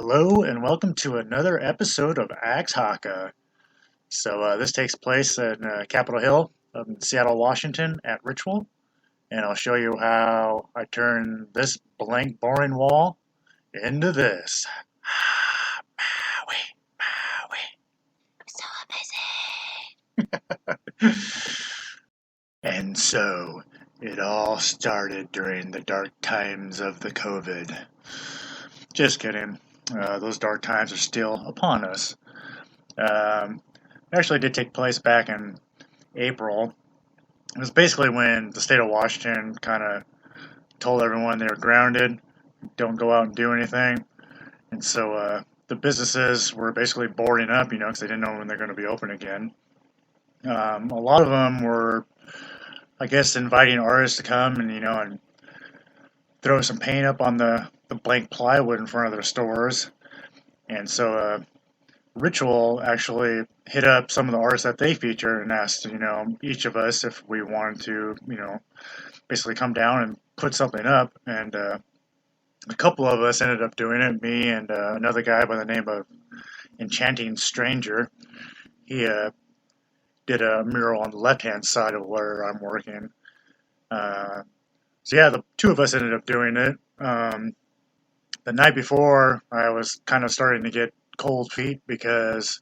Hello and welcome to another episode of AxeHaka. This takes place in Capitol Hill in Seattle, Washington at Ritual, and I'll show you how I turn this blank, boring wall into this. And so it all started during the dark times of the COVID. Just kidding. Those dark times are still upon us. It actually did take place back in April. It was basically when the state of Washington kind of told everyone they were grounded, don't go out and do anything. And so the businesses were basically boarding up, because they didn't know when they're going to be open again. A lot of them were, I guess, inviting artists to come and throw some paint up on the blank plywood in front of their stores. And so Ritual actually hit up some of the artists that they feature and asked, each of us if we wanted to, basically come down and put something up. And a couple of us ended up doing it, me and another guy by the name of Enchanting Stranger. He did a mural on the left-hand side of where I'm working. The two of us ended up doing it. The night before, I was kind of starting to get cold feet because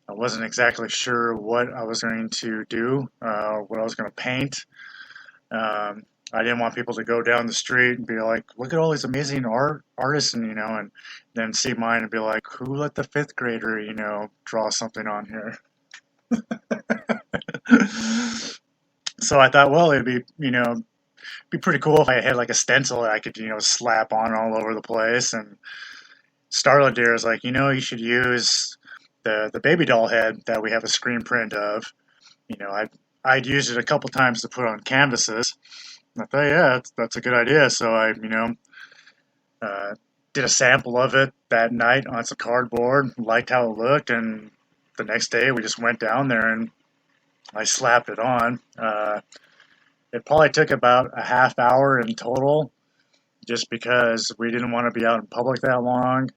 I wasn't exactly sure what I was going to do, what I was going to paint. I didn't want people to go down the street and be like, look at all these amazing artists, and then see mine and be like, who let the fifth grader, draw something on here? So I thought, well, it'd be pretty cool if I had like a stencil that I could, slap on all over the place. And Starla Deer is like, you should use the baby doll head that we have a screen print of. I'd used it a couple times to put on canvases. I thought, yeah, that's a good idea. So I, did a sample of it that night on some cardboard, liked how it looked, and the next day we just went down there and I slapped it on. It probably took about a half hour in total, just because we didn't want to be out in public that long.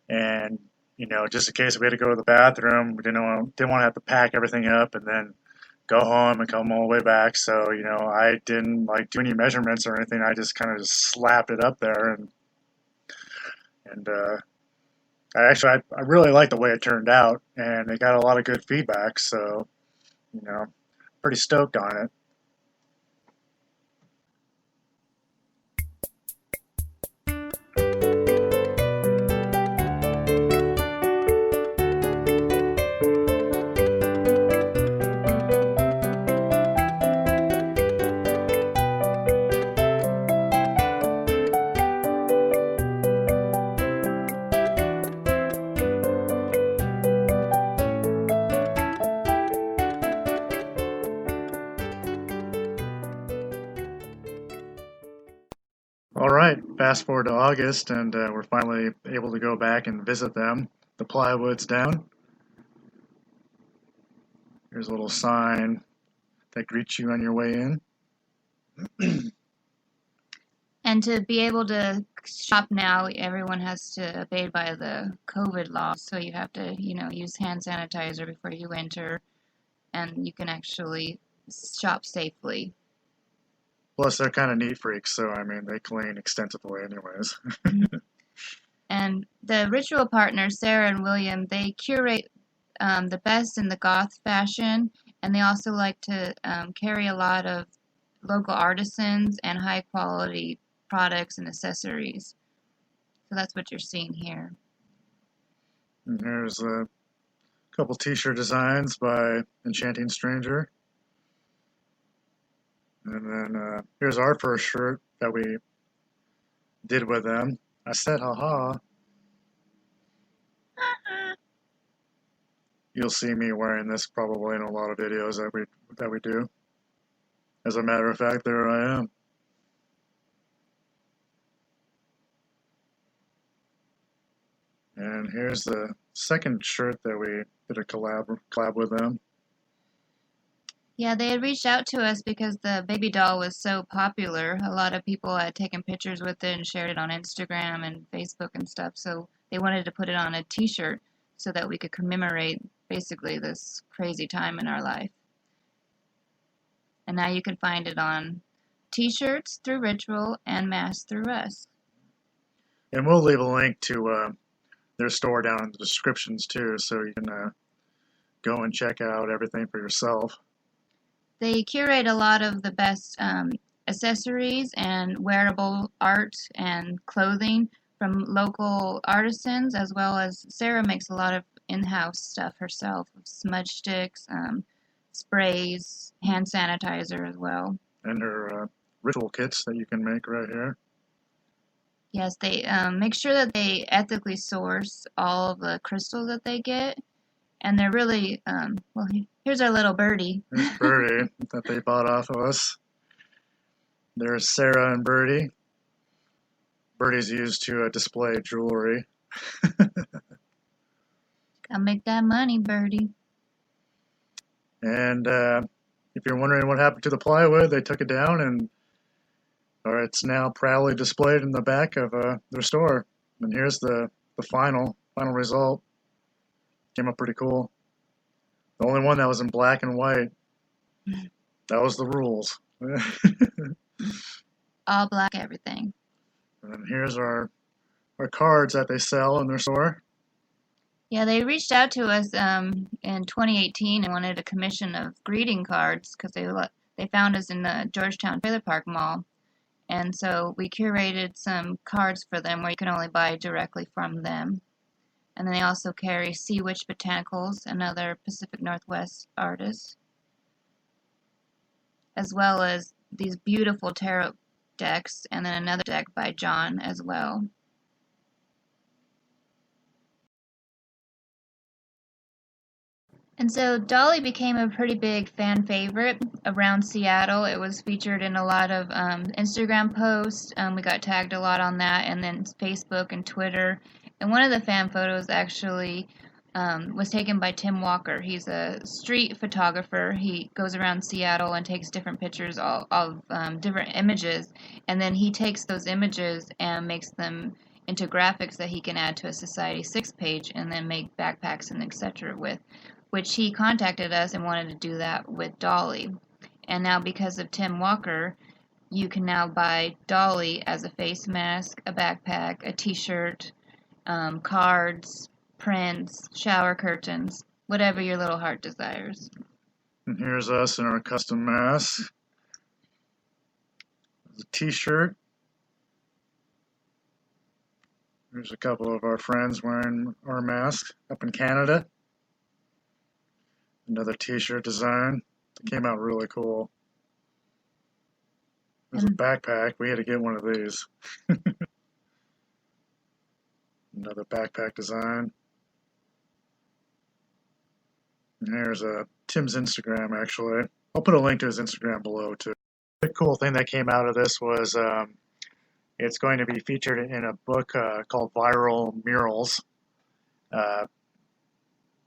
And, just in case we had to go to the bathroom, we didn't want to have to pack everything up and then go home and come all the way back. So, I didn't do any measurements or anything. I just kind of just slapped it up there and I really liked the way it turned out, and it got a lot of good feedback. So, pretty stoked on it. All right, fast forward to August, and we're finally able to go back and visit them. The plywood's down. Here's a little sign that greets you on your way in. And to be able to shop now, everyone has to abide by the COVID laws. So you have to, use hand sanitizer before you enter, and you can actually shop safely. Plus, they're kind of neat freaks, so they clean extensively anyways. And the Ritual partners, Sarah and William, they curate the best in the goth fashion, and they also like to carry a lot of local artisans and high quality products and accessories. So that's what you're seeing here. And here's a couple t-shirt designs by Enchanting Stranger. And then here's our first shirt that we did with them. I said, haha. You'll see me wearing this probably in a lot of videos that we do. As a matter of fact, there I am. And here's the second shirt that we did a collab with them. Yeah, they had reached out to us because the baby doll was so popular. A lot of people had taken pictures with it and shared it on Instagram and Facebook and stuff. So they wanted to put it on a t-shirt so that we could commemorate basically this crazy time in our life. And now you can find it on t-shirts through Ritual and masks through us. And we'll leave a link to their store down in the descriptions too, so you can go and check out everything for yourself. They curate a lot of the best accessories and wearable art and clothing from local artisans, as well as Sarah makes a lot of in-house stuff herself, smudge sticks, sprays, hand sanitizer as well. And her ritual kits that you can make right here. Yes, they make sure that they ethically source all of the crystals that they get, and they're really, well, here's our little birdie. Here's Birdie that they bought off of us. There's Sarah and Birdie. Birdie's used to display jewelry. Gotta make that money, Birdie. And if you're wondering what happened to the plywood, they took it down, or it's now proudly displayed in the back of their store. And here's the final result. Came up pretty cool. The only one that was in black and white. That was the rules. All black everything. And here's our cards that they sell in their store. Yeah, they reached out to us in 2018 and wanted a commission of greeting cards because they found us in the Georgetown Trailer Park Mall. And so we curated some cards for them where you can only buy directly from them. And then they also carry Sea Witch Botanicals, another Pacific Northwest artist, as well as these beautiful tarot decks, and then another deck by John as well. And so Dolly became a pretty big fan favorite around Seattle. It was featured in a lot of Instagram posts. We got tagged a lot on that, and then Facebook and Twitter. And one of the fan photos actually was taken by Tim Walker. He's a street photographer. He goes around Seattle and takes different pictures of different images, and then he takes those images and makes them into graphics that he can add to a Society 6 page and then make backpacks and etc. with, which he contacted us and wanted to do that with Dolly. And now because of Tim Walker, you can now buy Dolly as a face mask, a backpack, a t-shirt, cards, prints, shower curtains, whatever your little heart desires. And here's us in our custom mask. There's a t-shirt. There's a couple of our friends wearing our masks up in Canada. Another t-shirt design that came out really cool. There's a backpack. We had to get one of these. Another backpack design. And here's Tim's Instagram, actually. I'll put a link to his Instagram below, too. The cool thing that came out of this was it's going to be featured in a book called Viral Murals,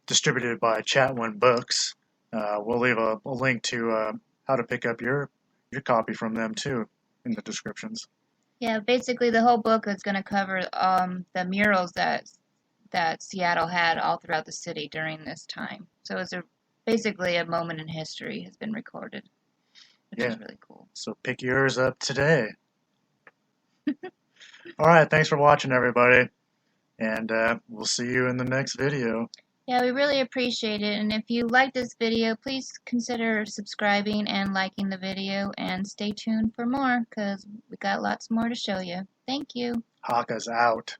distributed by Chatwin Books. We'll leave a link to how to pick up your copy from them, too, in the descriptions. Yeah, basically the whole book is going to cover the murals that Seattle had all throughout the city during this time. So it's basically a moment in history has been recorded, which is really cool. So pick yours up today. All right, thanks for watching, everybody, and we'll see you in the next video. Yeah, we really appreciate it, and if you like this video, please consider subscribing and liking the video, and stay tuned for more, because we got lots more to show you. Thank you. Haka's out.